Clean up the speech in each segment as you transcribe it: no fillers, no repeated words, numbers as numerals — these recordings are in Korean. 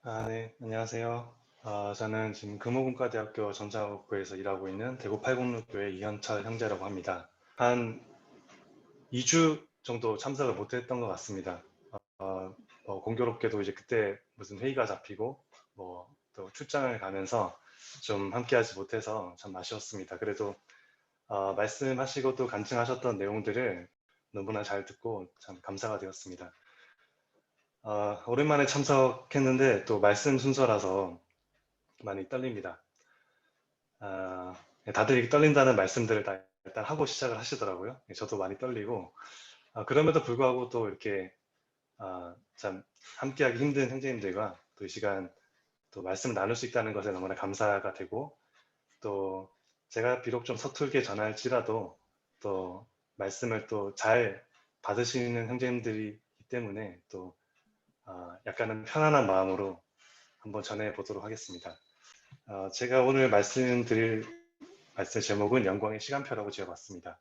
네, 안녕하세요. 저는 지금 금호군과대학교 전자학부에서 일하고 있는 대구 팔공로교회 이현철 형제라고 합니다. 한 2주 정도 참석을 못했던 것 같습니다. 공교롭게도 이제 그때 무슨 회의가 잡히고 또 출장을 가면서 좀 함께하지 못해서 참 아쉬웠습니다. 그래도 말씀하시고 또 간증하셨던 내용들을 너무나 잘 듣고 참 감사가 되었습니다. 오랜만에 참석했는데 또 말씀 순서라서 많이 떨립니다. 아, 다들 이렇게 떨린다는 말씀들을 다 일단 하고 시작을 하시더라고요. 저도 많이 떨리고, 그럼에도 불구하고 또 이렇게 참 함께하기 힘든 형제님들과 또 이 시간 또 말씀을 나눌 수 있다는 것에 너무나 감사가 되고, 또 제가 비록 좀 서툴게 전할지라도 또 말씀을 또 잘 받으시는 형제님들이기 때문에 또 약간은 편안한 마음으로 한번 전해 보도록 하겠습니다. 제가 오늘 말씀드릴 말씀 제목은 영광의 시간표라고 지어봤습니다.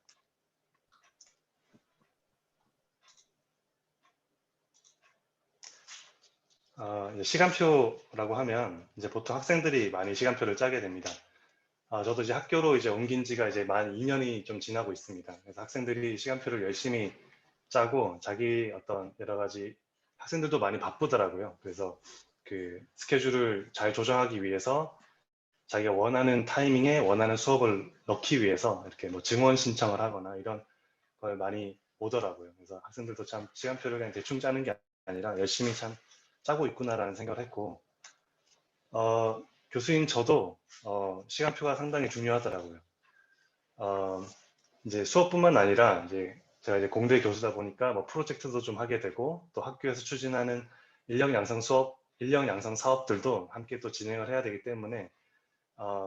이제 시간표라고 하면 이제 보통 학생들이 많이 시간표를 짜게 됩니다. 저도 이제 학교로 이제 옮긴 지가 이제 만 2년이 좀 지나고 있습니다. 그래서 학생들이 시간표를 열심히 짜고 자기 어떤 여러 가지 학생들도 많이 바쁘더라고요. 그래서 그 스케줄을 잘 조정하기 위해서 자기가 원하는 타이밍에 원하는 수업을 넣기 위해서 이렇게 뭐 증원 신청을 하거나 이런 걸 많이 오더라고요. 그래서 학생들도 참 시간표를 그냥 대충 짜는 게 아니라 열심히 참 짜고 있구나라는 생각을 했고, 교수인 저도 시간표가 상당히 중요하더라고요. 어, 이제 수업뿐만 아니라 이제 제가 이제 공대 교수다 보니까 뭐 프로젝트도 좀 하게 되고 또 학교에서 추진하는 인력 양성 수업, 인력 양성 사업들도 함께 또 진행을 해야 되기 때문에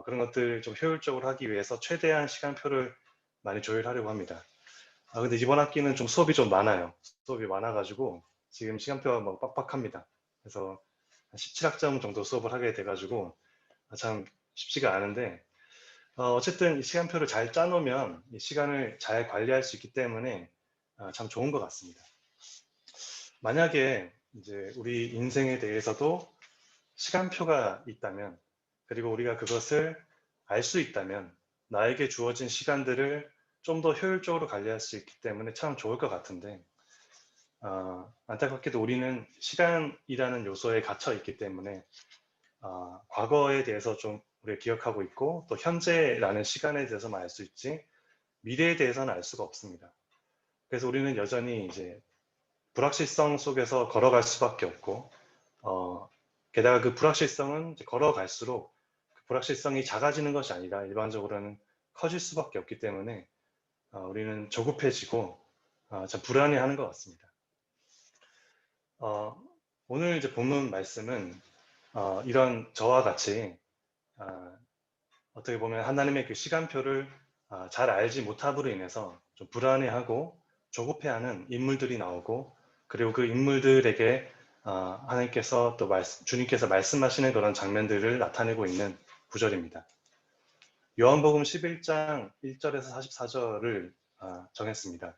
그런 것들 좀 효율적으로 하기 위해서 최대한 시간표를 많이 조율하려고 합니다. 근데 이번 학기는 좀 수업이 좀 많아요. 수업이 많아가지고 지금 시간표가 뭐 빡빡합니다. 그래서 17학점 정도 수업을 하게 돼가지고 참 쉽지가 않은데 어쨌든 이 시간표를 잘 짜놓으면 이 시간을 잘 관리할 수 있기 때문에 참 좋은 것 같습니다. 만약에 이제 우리 인생에 대해서도 시간표가 있다면 그리고 우리가 그것을 알 수 있다면 나에게 주어진 시간들을 좀 더 효율적으로 관리할 수 있기 때문에 참 좋을 것 같은데 안타깝게도 우리는 시간이라는 요소에 갇혀 있기 때문에 과거에 대해서 좀 우리가 기억하고 있고 또 현재라는 시간에 대해서만 알 수 있지 미래에 대해서는 알 수가 없습니다. 그래서 우리는 여전히 이제 불확실성 속에서 걸어갈 수밖에 없고 게다가 그 불확실성은 이제 걸어갈수록 그 불확실성이 작아지는 것이 아니라 일반적으로는 커질 수밖에 없기 때문에 우리는 조급해지고 참 불안해하는 것 같습니다. 어, 오늘 이제 본문 말씀은 이런 저와 같이 어떻게 보면 하나님의 그 시간표를 잘 알지 못함으로 인해서 좀 불안해하고 조급해하는 인물들이 나오고 그리고 그 인물들에게 하나님께서 또 주님께서 말씀하시는 그런 장면들을 나타내고 있는 구절입니다. 요한복음 11장 1절에서 44절을 정했습니다.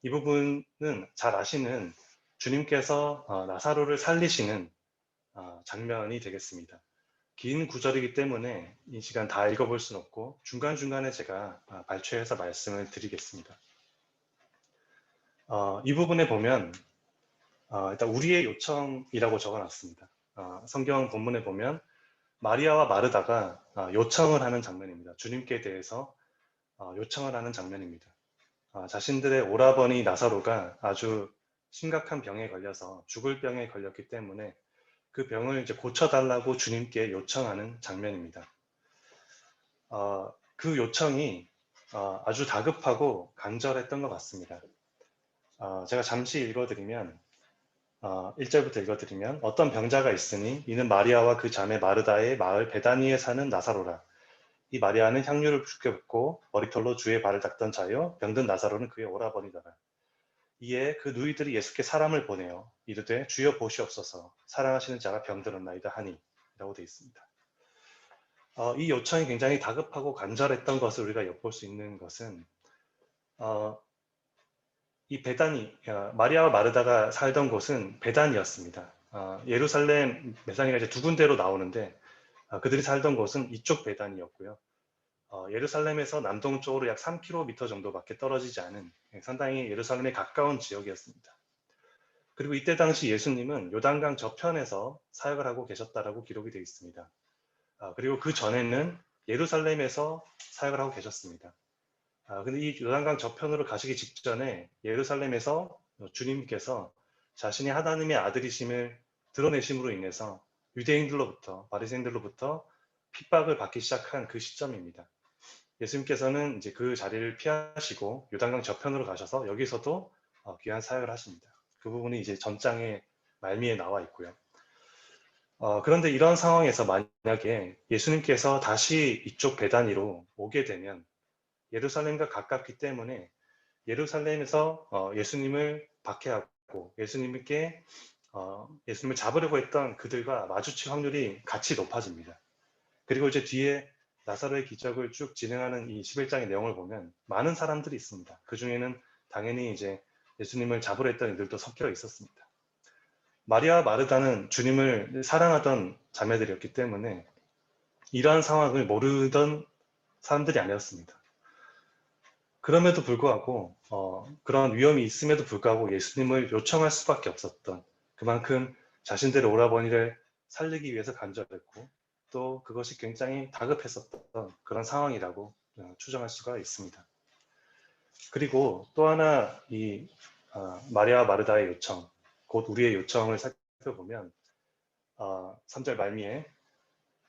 이 부분은 잘 아시는 주님께서 나사로를 살리시는 장면이 되겠습니다. 긴 구절이기 때문에 이 시간 다 읽어볼 수는 없고 중간중간에 제가 발췌해서 말씀을 드리겠습니다. 이 부분에 보면 일단 우리의 요청이라고 적어놨습니다. 성경 본문에 보면 마리아와 마르다가 요청을 하는 장면입니다. 주님께 대해서 요청을 하는 장면입니다. 자신들의 오라버니 나사로가 아주 심각한 병에 걸려서 죽을 병에 걸렸기 때문에 그 병을 이제 고쳐달라고 주님께 요청하는 장면입니다. 그 요청이 아주 다급하고 간절했던 것 같습니다. 제가 잠시 읽어드리면 1절부터 읽어드리면 어떤 병자가 있으니 이는 마리아와 그 자매 마르다의 마을 베다니에 사는 나사로라. 이 마리아는 향유를 붓게 붓고 머리털로 주의 발을 닦던 자요 병든 나사로는 그의 오라버니더라. 이에 그 누이들이 예수께 사람을 보내어 이르되 주여 보시옵소서 사랑하시는 자가 병들었나이다 하니 라고 되어 있습니다. 이 요청이 굉장히 다급하고 간절했던 것을 우리가 엿볼 수 있는 것은 이 베다니, 마리아와 마르다가 살던 곳은 베단이었습니다. 예루살렘 메사니가 이제 두 군데로 나오는데 그들이 살던 곳은 이쪽 베단이었고요. 예루살렘에서 남동쪽으로 약 3km 정도밖에 떨어지지 않은 상당히 예루살렘에 가까운 지역이었습니다. 그리고 이때 당시 예수님은 요단강 저편에서 사역을 하고 계셨다라고 기록이 되어 있습니다. 그리고 그 전에는 예루살렘에서 사역을 하고 계셨습니다. 근데 이 요단강 저편으로 가시기 직전에 예루살렘에서 주님께서 자신이 하나님의 아들이심을 드러내심으로 인해서 유대인들로부터, 바리새인들로부터 핍박을 받기 시작한 그 시점입니다. 예수님께서는 이제 그 자리를 피하시고 요단강 저편으로 가셔서 여기서도 귀한 사역을 하십니다. 그 부분이 이제 전장의 말미에 나와 있고요. 그런데 이런 상황에서 만약에 예수님께서 다시 이쪽 베다니로 오게 되면 예루살렘과 가깝기 때문에 예루살렘에서 예수님을 박해하고 예수님을 잡으려고 했던 그들과 마주칠 확률이 같이 높아집니다. 그리고 이제 뒤에 나사로의 기적을 쭉 진행하는 이 11장의 내용을 보면 많은 사람들이 있습니다. 그 중에는 당연히 이제 예수님을 잡으려 했던 이들도 섞여 있었습니다. 마리아와 마르다는 주님을 사랑하던 자매들이었기 때문에 이러한 상황을 모르던 사람들이 아니었습니다. 그럼에도 불구하고 그런 위험이 있음에도 불구하고 예수님을 요청할 수밖에 없었던, 그만큼 자신들의 오라버니를 살리기 위해서 간절했고 또 그것이 굉장히 다급했었던 그런 상황이라고 추정할 수가 있습니다. 그리고 또 하나 이 마리아와 마르다의 요청, 곧 우리의 요청을 살펴보면 3절 말미에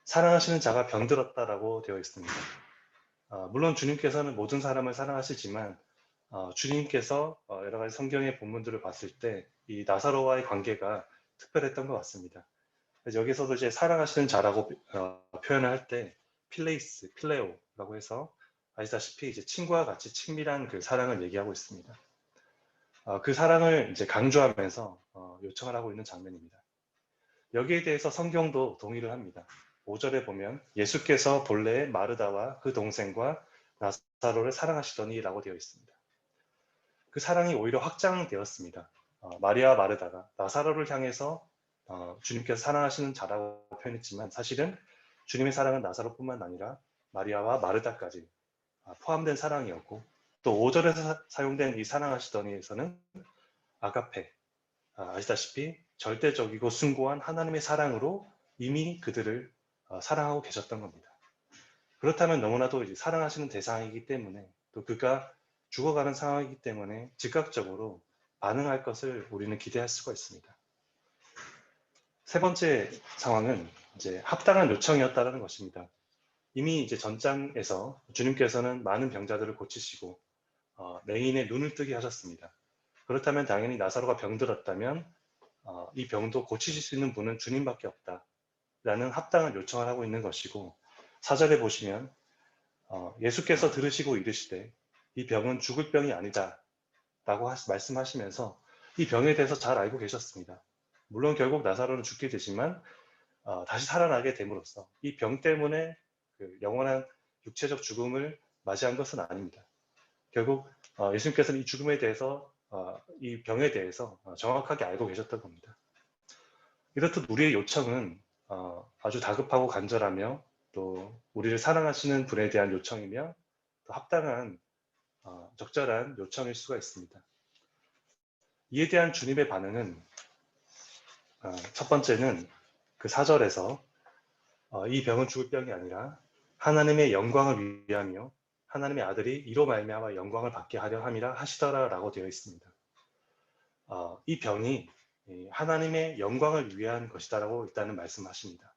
사랑하시는 자가 병들었다라고 되어 있습니다. 물론 주님께서는 모든 사람을 사랑하시지만 주님께서 여러 가지 성경의 본문들을 봤을 때 이 나사로와의 관계가 특별했던 것 같습니다. 그래서 여기서도 이제 사랑하시는 자라고 표현을 할 때 필레이스, 필레오라고 해서 아시다시피 이제 친구와 같이 친밀한 그 사랑을 얘기하고 있습니다. 그 사랑을 이제 강조하면서 요청을 하고 있는 장면입니다. 여기에 대해서 성경도 동의를 합니다. 5절에 보면 예수께서 본래 마르다와 그 동생과 나사로를 사랑하시더니 라고 되어 있습니다. 그 사랑이 오히려 확장되었습니다. 마리아와 마르다가 나사로를 향해서 주님께서 사랑하시는 자라고 표현했지만 사실은 주님의 사랑은 나사로뿐만 아니라 마리아와 마르다까지 포함된 사랑이었고, 또 5절에서 사용된 이 사랑하시더니에서는 아가페, 아시다시피 절대적이고 숭고한 하나님의 사랑으로 이미 그들을 사랑하고 계셨던 겁니다. 그렇다면 너무나도 이제 사랑하시는 대상이기 때문에 또 그가 죽어가는 상황이기 때문에 즉각적으로 반응할 것을 우리는 기대할 수가 있습니다. 세 번째 상황은 이제 합당한 요청이었다는 것입니다. 이미 이제 전장에서 주님께서는 많은 병자들을 고치시고 맹인의 눈을 뜨게 하셨습니다. 그렇다면 당연히 나사로가 병들었다면 이 병도 고치실 수 있는 분은 주님밖에 없다라는 합당한 요청을 하고 있는 것이고, 4절에 보시면 예수께서 들으시고 이르시되 이 병은 죽을 병이 아니다 라고 말씀하시면서 이 병에 대해서 잘 알고 계셨습니다. 물론 결국 나사로는 죽게 되지만 다시 살아나게 됨으로써 이 병 때문에 그 영원한 육체적 죽음을 맞이한 것은 아닙니다. 결국 예수님께서는 이 죽음에 대해서 이 병에 대해서 정확하게 알고 계셨던 겁니다. 이렇듯 우리의 요청은 아주 다급하고 간절하며 또 우리를 사랑하시는 분에 대한 요청이며 또 합당한 적절한 요청일 수가 있습니다. 이에 대한 주님의 반응은 첫 번째는 그 4절에서 이 병은 죽을 병이 아니라 하나님의 영광을 위하며 하나님의 아들이 이로 말미암아 영광을 받게 하려 함이라 하시더라라고 되어 있습니다. 이 병이 하나님의 영광을 위한 것이다라고 일단은 말씀하십니다.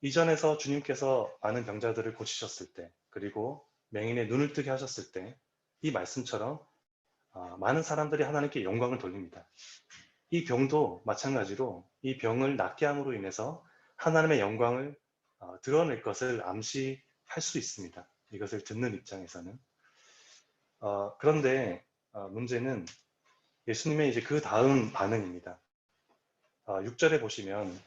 이전에서 주님께서 많은 병자들을 고치셨을 때, 그리고 맹인의 눈을 뜨게 하셨을 때 이 말씀처럼 많은 사람들이 하나님께 영광을 돌립니다. 이 병도 마찬가지로 이 병을 낫게 함으로 인해서 하나님의 영광을 드러낼 것을 암시할 수 있습니다. 이것을 듣는 입장에서는. 그런데 문제는 예수님의 이제 그 다음 반응입니다. 6절에 보시면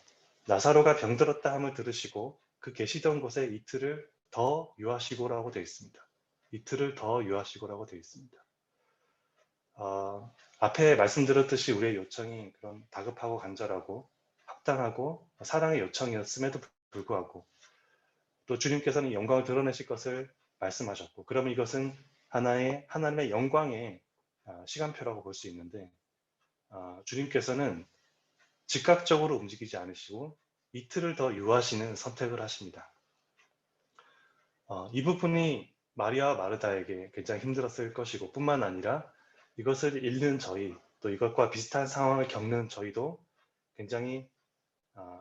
나사로가 병들었다 함을 들으시고 그 계시던 곳에 이틀을 더 유하시고라고 되어 있습니다. 이틀을 더 유하시고라고 되어 있습니다. 앞에 말씀드렸듯이 우리의 요청이 그런 다급하고 간절하고 합당하고 사랑의 요청이었음에도 불구하고 또 주님께서는 영광을 드러내실 것을 말씀하셨고, 그러면 이것은 하나님의 영광의 시간표라고 볼 수 있는데, 주님께서는 즉각적으로 움직이지 않으시고 이틀을 더 유하시는 선택을 하십니다. 이 부분이 마리아와 마르다에게 굉장히 힘들었을 것이고, 뿐만 아니라 이것을 읽는 저희, 또 이것과 비슷한 상황을 겪는 저희도 굉장히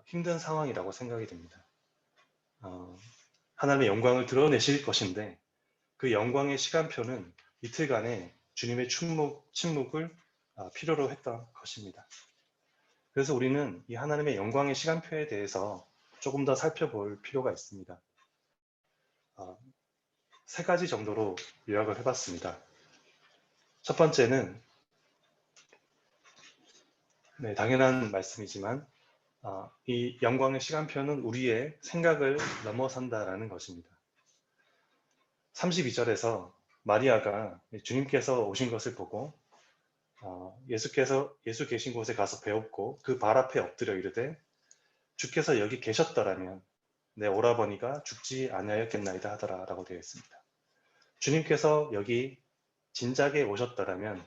힘든 상황이라고 생각이 됩니다. 하나님의 영광을 드러내실 것인데 그 영광의 시간표는 이틀간의 주님의 침묵을 필요로 했던 것입니다. 그래서 우리는 이 하나님의 영광의 시간표에 대해서 조금 더 살펴볼 필요가 있습니다. 세 가지 정도로 요약을 해봤습니다. 첫 번째는 당연한 말씀이지만 이 영광의 시간표는 우리의 생각을 넘어선다라는 것입니다. 32절에서 마리아가 주님께서 오신 것을 보고 예수 계신 곳에 가서 배웠고 그 발 앞에 엎드려 이르되 주께서 여기 계셨더라면 내 오라버니가 죽지 아니하였겠나이다 하더라 라고 되어 있습니다. 주님께서 여기 진작에 오셨더라면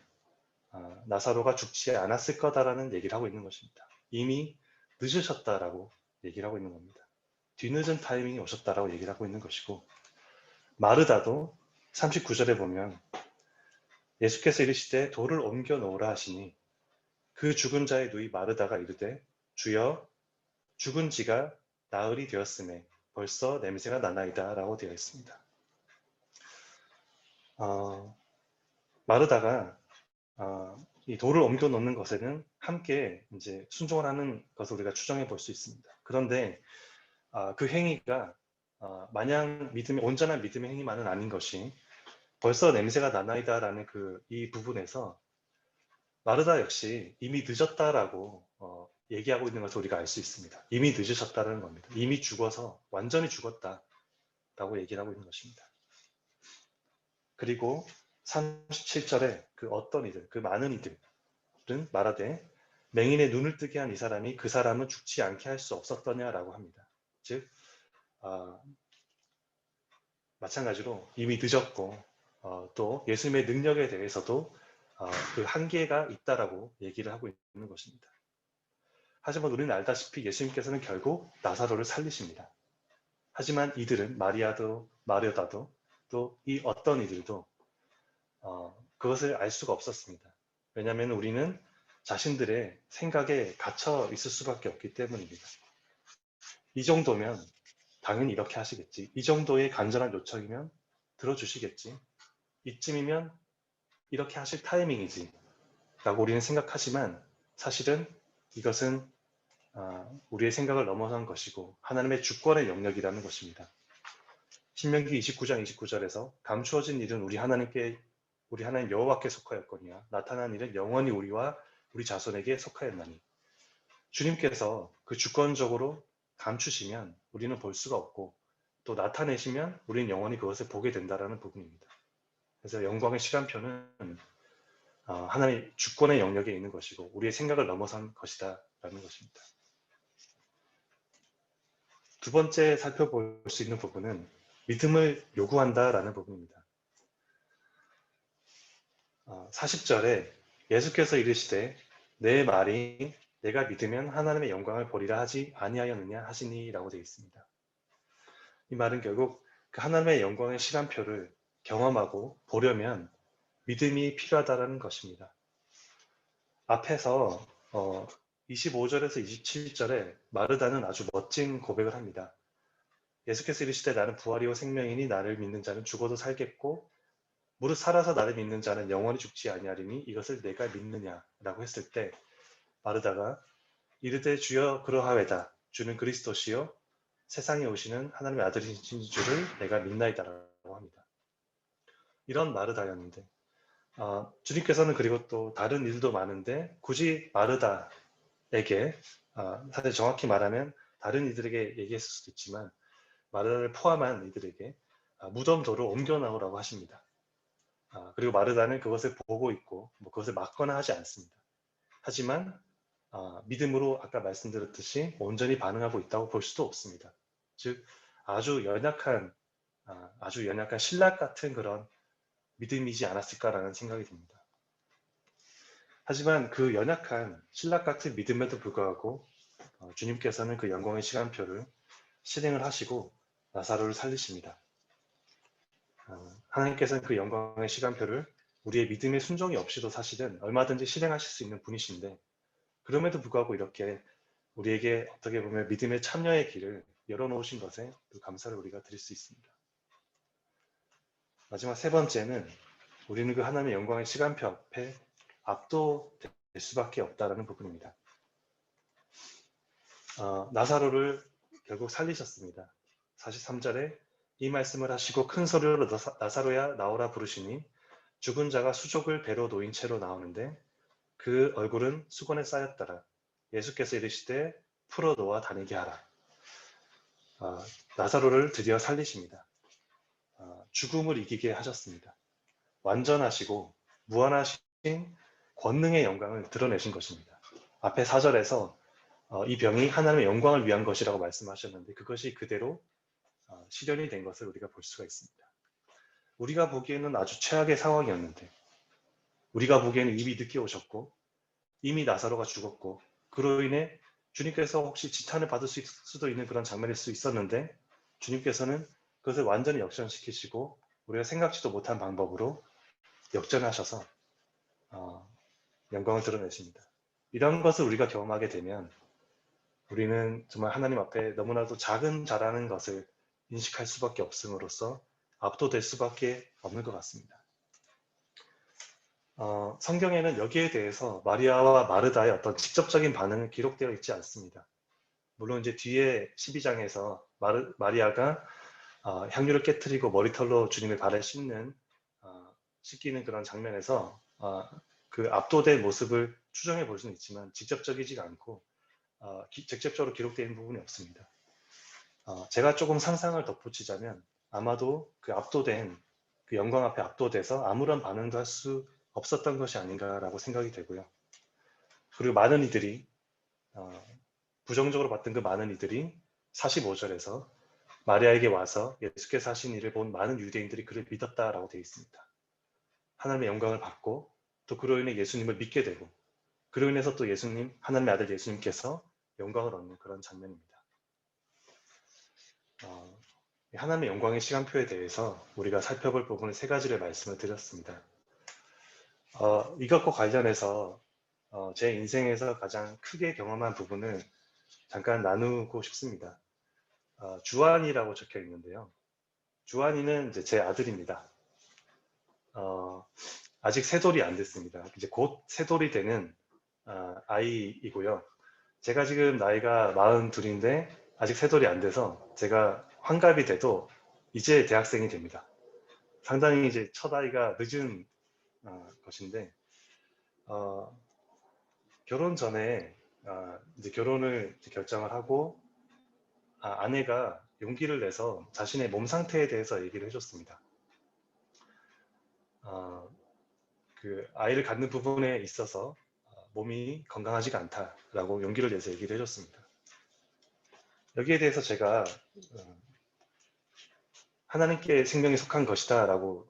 나사로가 죽지 않았을 거다라는 얘기를 하고 있는 것입니다. 이미 늦으셨다라고 얘기를 하고 있는 겁니다. 뒤늦은 타이밍이 오셨다라고 얘기를 하고 있는 것이고, 마르다도 39절에 보면 예수께서 이르시되 돌을 옮겨 놓으라 하시니 그 죽은 자의 누이 마르다가 이르되 주여 죽은 지가 나흘이 되었음에 벌써 냄새가 나나이다 라고 되어 있습니다. 마르다가 이 돌을 옮겨 놓는 것에는 함께 이제 순종을 하는 것을 우리가 추정해 볼 수 있습니다. 그런데 그 행위가 마냥 온전한 믿음의 행위만은 아닌 것이 벌써 냄새가 나나이다라는 이 부분에서 마르다 역시 이미 늦었다라고 얘기하고 있는 것을 우리가 알 수 있습니다. 이미 늦으셨다는 겁니다. 이미 죽어서 완전히 죽었다라고 얘기를 하고 있는 것입니다. 그리고 37절에 그 어떤 이들, 그 많은 이들은 말하되 맹인의 눈을 뜨게 한 이 사람이 그 사람은 죽지 않게 할 수 없었더냐라고 합니다. 즉 마찬가지로 이미 늦었고 또 예수님의 능력에 대해서도 그 한계가 있다라고 얘기를 하고 있는 것입니다. 하지만 우리는 알다시피 예수님께서는 결국 나사로를 살리십니다. 하지만 이들은 마리아다도 또 이 어떤 이들도 그것을 알 수가 없었습니다. 왜냐하면 우리는 자신들의 생각에 갇혀 있을 수밖에 없기 때문입니다. 이 정도면 당연히 이렇게 하시겠지. 이 정도의 간절한 요청이면 들어주시겠지. 이쯤이면 이렇게 하실 타이밍이지 라고 우리는 생각하지만 사실은 이것은 우리의 생각을 넘어선 것이고 하나님의 주권의 영역이라는 것입니다. 신명기 29장 29절에서 감추어진 일은 우리 하나님 여호와께 속하였거니와 나타난 일은 영원히 우리 자손에게 속하였나니, 주님께서 그 주권적으로 감추시면 우리는 볼 수가 없고 또 나타내시면 우리는 영원히 그것을 보게 된다라는 부분입니다. 그래서 영광의 시간표는 하나님의 주권의 영역에 있는 것이고 우리의 생각을 넘어선 것이다 라는 것입니다. 두 번째 살펴볼 수 있는 부분은 믿음을 요구한다라는 부분입니다. 40절에 예수께서 이르시되 내 말이 내가 믿으면 하나님의 영광을 보리라 하지 아니하였느냐 하시니 라고 되어 있습니다. 이 말은 결국 그 하나님의 영광의 시간표를 경험하고 보려면 믿음이 필요하다는 것입니다. 앞에서 25절에서 27절에 마르다는 아주 멋진 고백을 합니다. 예수께서 이르시되 나는 부활이요 생명이니 나를 믿는 자는 죽어도 살겠고 무릇 살아서 나를 믿는 자는 영원히 죽지 아니하리니 이것을 내가 믿느냐라고 했을 때 마르다가 이르되 주여 그러하외다. 주는 그리스도시요 세상에 오시는 하나님의 아들이신 줄을 내가 믿나이다라고 합니다. 이런 마르다였는데 주님께서는 그리고 또 다른 일도 많은데 굳이 마르다에게 사실 정확히 말하면 다른 이들에게 얘기했을 수도 있지만 마르다를 포함한 이들에게 무덤도로 옮겨 나오라고 하십니다. 그리고 마르다는 그것을 보고 있고 그것을 막거나 하지 않습니다. 하지만 믿음으로 아까 말씀드렸듯이 온전히 반응하고 있다고 볼 수도 없습니다. 즉 아주 연약한 신락 같은 그런 믿음이지 않았을까라는 생각이 듭니다. 하지만 그 연약한 신락 같은 믿음에도 불구하고 주님께서는 그 영광의 시간표를 실행을 하시고 나사로를 살리십니다. 하나님께서는 그 영광의 시간표를 우리의 믿음의 순종이 없이도 사실은 얼마든지 실행하실 수 있는 분이신데, 그럼에도 불구하고 이렇게 우리에게 어떻게 보면 믿음의 참여의 길을 열어놓으신 것에 또 감사를 우리가 드릴 수 있습니다. 마지막 세 번째는 우리는 그 하나님의 영광의 시간표 앞에 압도될 수밖에 없다라는 부분입니다. 나사로를 결국 살리셨습니다. 43절에 이 말씀을 하시고 큰 소리로 나사로야 나오라 부르시니 죽은 자가 수족을 배로 놓인 채로 나오는데 그 얼굴은 수건에 쌓였더라. 예수께서 이르시되 풀어 놓아 다니게 하라. 나사로를 드디어 살리십니다. 죽음을 이기게 하셨습니다. 완전하시고 무한하신 권능의 영광을 드러내신 것입니다. 앞에 4절에서 이 병이 하나님의 영광을 위한 것이라고 말씀하셨는데 그것이 그대로 실현이 된 것을 우리가 볼 수가 있습니다. 우리가 보기에는 아주 최악의 상황이었는데, 우리가 보기에는 이미 늦게 오셨고 이미 나사로가 죽었고 그로 인해 주님께서 혹시 지탄을 받을 수도 있는 그런 장면일 수 있었는데, 주님께서는 그것을 완전히 역전시키시고 우리가 생각지도 못한 방법으로 역전하셔서 영광을 드러내십니다. 이런 것을 우리가 경험하게 되면 우리는 정말 하나님 앞에 너무나도 작은 자라는 것을 인식할 수밖에 없음으로써 압도될 수밖에 없는 것 같습니다. 성경에는 여기에 대해서 마리아와 마르다의 어떤 직접적인 반응은 기록되어 있지 않습니다. 물론 이제 뒤에 12장에서 마리아가 향유를 깨뜨리고 머리털로 주님의 발을 씻기는 그런 장면에서 그 압도된 모습을 추정해 볼 수는 있지만 직접적이지가 않고 직접적으로 기록되어 있는 부분이 없습니다. 제가 조금 상상을 덧붙이자면 아마도 그 압도된 그 영광 앞에 압도돼서 아무런 반응도 할 수 없었던 것이 아닌가라고 생각이 되고요. 그리고 많은 이들이 부정적으로 봤던 그 많은 이들이 45절에서 마리아에게 와서 예수께서 하신 일을 본 많은 유대인들이 그를 믿었다라고 되어 있습니다. 하나님의 영광을 받고 또 그로 인해 예수님을 믿게 되고 그로 인해서 또 하나님의 아들 예수님께서 영광을 얻는 그런 장면입니다. 하나님의 영광의 시간표에 대해서 우리가 살펴볼 부분을 세 가지를 말씀을 드렸습니다. 이것과 관련해서 제 인생에서 가장 크게 경험한 부분을 잠깐 나누고 싶습니다. 주한이라고 적혀 있는데요. 주한이는 이제 제 아들입니다. 아직 세돌이 안 됐습니다. 이제 곧 세돌이 되는 아이이고요. 제가 지금 나이가 42인데 아직 세돌이 안 돼서 제가 환갑이 돼도 이제 대학생이 됩니다. 상당히 이제 첫 아이가 늦은 것인데 결혼 전에 이제 결혼을 결정을 하고 아내가 용기를 내서 자신의 몸 상태에 대해서 얘기를 해줬습니다. 그 아이를 갖는 부분에 있어서 몸이 건강하지가 않다라고 용기를 내서 얘기를 해줬습니다. 여기에 대해서 제가 하나님께 생명이 속한 것이다 라고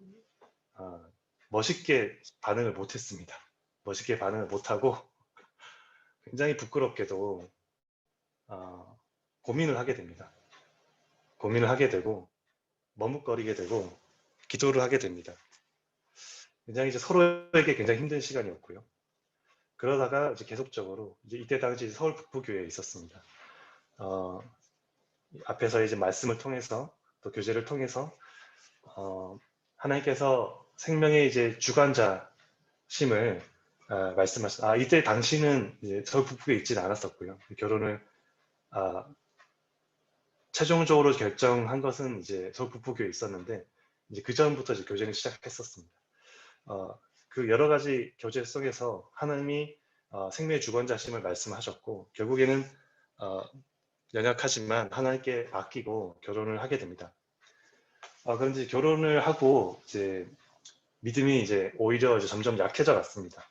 멋있게 반응을 못했습니다. 멋있게 반응을 못하고 굉장히 부끄럽게도 고민을 하게 됩니다. 고민을 하게 되고 머뭇거리게 되고 기도를 하게 됩니다. 굉장히 이제 서로에게 굉장히 힘든 시간이었고요. 그러다가 이제 계속적으로 이때 당시 서울 북부교회에 있었습니다. 앞에서 이제 말씀을 통해서 또 교제를 통해서 하나님께서 생명의 이제 주관자심을 이때 당시는 이제 서울 북부교회에 있지는 않았었고요. 결혼을 최종적으로 결정한 것은 이제 서울 북부교회에 있었는데 이제 그 전부터 이제 교제를 시작했었습니다. 그 여러 가지 교제 속에서 하나님이 생명의 주관자심을 말씀하셨고 결국에는 연약하지만 하나님께 맡기고 결혼을 하게 됩니다. 그런데 결혼을 하고 이제 믿음이 이제 오히려 이제 점점 약해져 갔습니다.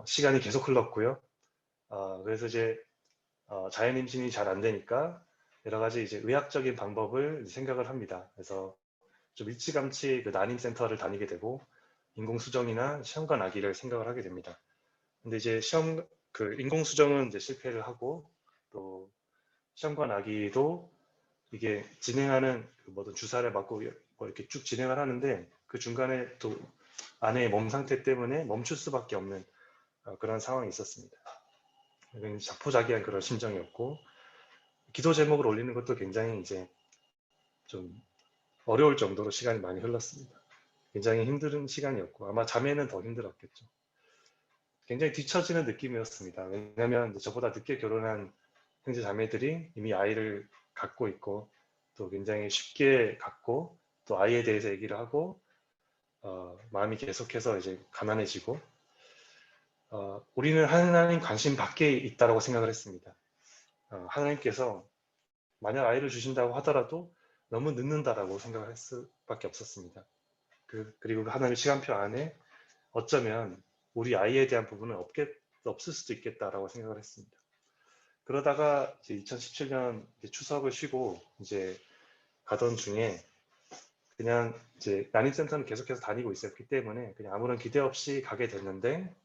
시간이 계속 흘렀고요. 그래서 이제 자연 임신이 잘 안 되니까 여러 가지 이제 의학적인 방법을 생각을 합니다. 그래서 좀 일찌감치 그 난임 센터를 다니게 되고 인공 수정이나 시험관 아기를 생각을 하게 됩니다. 근데 이제 그 인공 수정은 이제 실패를 하고 또 시험관 아기도 이게 진행하는 그 뭐든 주사를 맞고 뭐 이렇게 쭉 진행을 하는데 그 중간에 또 아내의 몸 상태 때문에 멈출 수밖에 없는 그런 상황이 있었습니다. 자포자기한 그런 심정이었고 기도 제목을 올리는 것도 굉장히 이제 좀 어려울 정도로 시간이 많이 흘렀습니다. 굉장히 힘든 시간이었고 아마 자매는 더 힘들었겠죠. 굉장히 뒤처지는 느낌이었습니다. 왜냐하면 저보다 늦게 결혼한 형제 자매들이 이미 아이를 갖고 있고 또 굉장히 쉽게 갖고 또 아이에 대해서 얘기를 하고 마음이 계속해서 이제 가난해지고 우리는 하나님 관심 밖에 있다고 생각을 했습니다. 하나님께서 만약 아이를 주신다고 하더라도 너무 늦는다라고 생각을 할 수밖에 없었습니다. 그리고 하나님의 시간표 안에 어쩌면 우리 아이에 대한 부분은 없을 수도 있겠다라고 생각을 했습니다. 그러다가 이제 2017년 추석을 쉬고 이제 가던 중에 그냥 이제 난임센터는 계속해서 다니고 있었기 때문에 그냥 아무런 기대 없이 가게 됐는데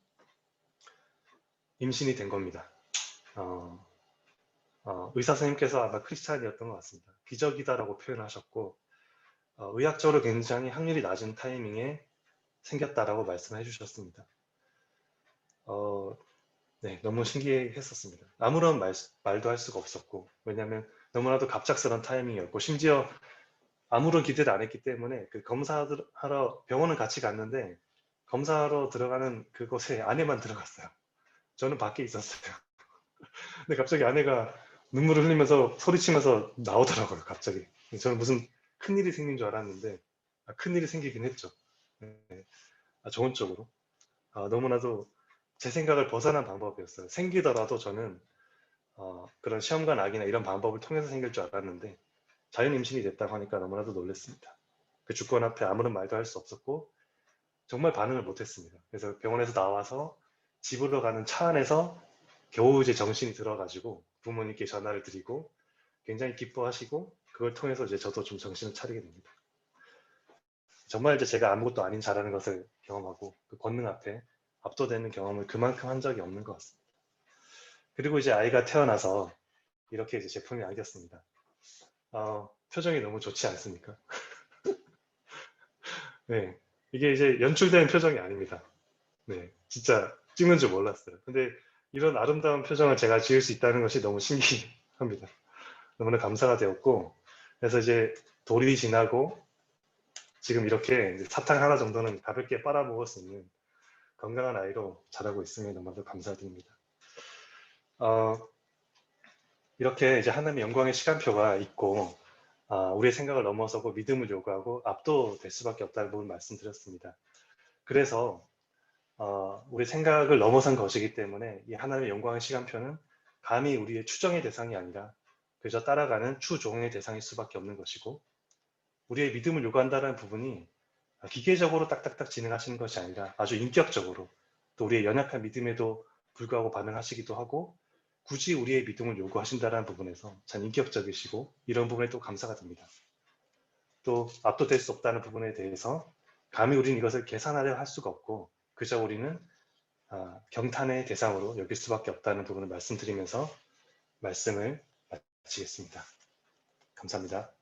임신이 된 겁니다. 의사 선생님께서 아마 크리스찬이었던 것 같습니다. 기적이다라고 표현하셨고 의학적으로 굉장히 확률이 낮은 타이밍에 생겼다라고 말씀해 주셨습니다. 네, 너무 신기했었습니다. 아무런 말도 할 수가 없었고 왜냐하면 너무나도 갑작스러운 타이밍이었고 심지어 아무런 기대도 안 했기 때문에 그 검사하러 병원은 같이 갔는데 검사하러 들어가는 그곳에 아내만 들어갔어요. 저는 밖에 있었어요. 근데 갑자기 아내가 눈물을 흘리면서 소리치면서 나오더라고요. 갑자기. 저는 무슨 큰일이 생긴 줄 알았는데 큰일이 생기긴 했죠. 네. 좋은 쪽으로. 너무나도 제 생각을 벗어난 방법이었어요. 생기더라도 저는 그런 시험관 악이나 이런 방법을 통해서 생길 줄 알았는데 자연 임신이 됐다고 하니까 너무나도 놀랐습니다. 그 주권 앞에 아무런 말도 할 수 없었고 정말 반응을 못했습니다. 그래서 병원에서 나와서 집으로 가는 차 안에서 겨우 이제 정신이 들어가지고 부모님께 전화를 드리고 굉장히 기뻐하시고 그걸 통해서 이제 저도 좀 정신을 차리게 됩니다. 정말 이제 제가 아무것도 아닌 자라는 것을 경험하고 그 권능 앞에 압도되는 경험을 그만큼 한 적이 없는 것 같습니다. 그리고 이제 아이가 태어나서 이렇게 이제 제품이 안겼습니다. 표정이 너무 좋지 않습니까? 네, 이게 이제 연출된 표정이 아닙니다. 네, 진짜 찍는 줄 몰랐어요. 근데 이런 아름다운 표정을 제가 지을 수 있다는 것이 너무 신기합니다. 너무나 감사가 되었고, 그래서 이제 돌이 지나고 지금 이렇게 사탕 하나 정도는 가볍게 빨아먹을 수 있는 건강한 아이로 자라고 있음에 너무나도 감사드립니다. 이렇게 이제 하나님의 영광의 시간표가 있고 우리의 생각을 넘어서고 믿음을 요구하고 압도될 수밖에 없다는 부분 말씀드렸습니다. 그래서 우리 생각을 넘어선 것이기 때문에 이 하나님의 영광의 시간표는 감히 우리의 추정의 대상이 아니라 그저 따라가는 추종의 대상일 수밖에 없는 것이고 우리의 믿음을 요구한다는 부분이 기계적으로 딱딱딱 진행하시는 것이 아니라 아주 인격적으로 또 우리의 연약한 믿음에도 불구하고 반응하시기도 하고 굳이 우리의 믿음을 요구하신다는 부분에서 참 인격적이시고 이런 부분에 또 감사가 듭니다. 또 압도될 수 없다는 부분에 대해서 감히 우리는 이것을 계산하려 할 수가 없고 그저 우리는 경탄의 대상으로 여길 수밖에 없다는 부분을 말씀드리면서 말씀을 마치겠습니다. 감사합니다.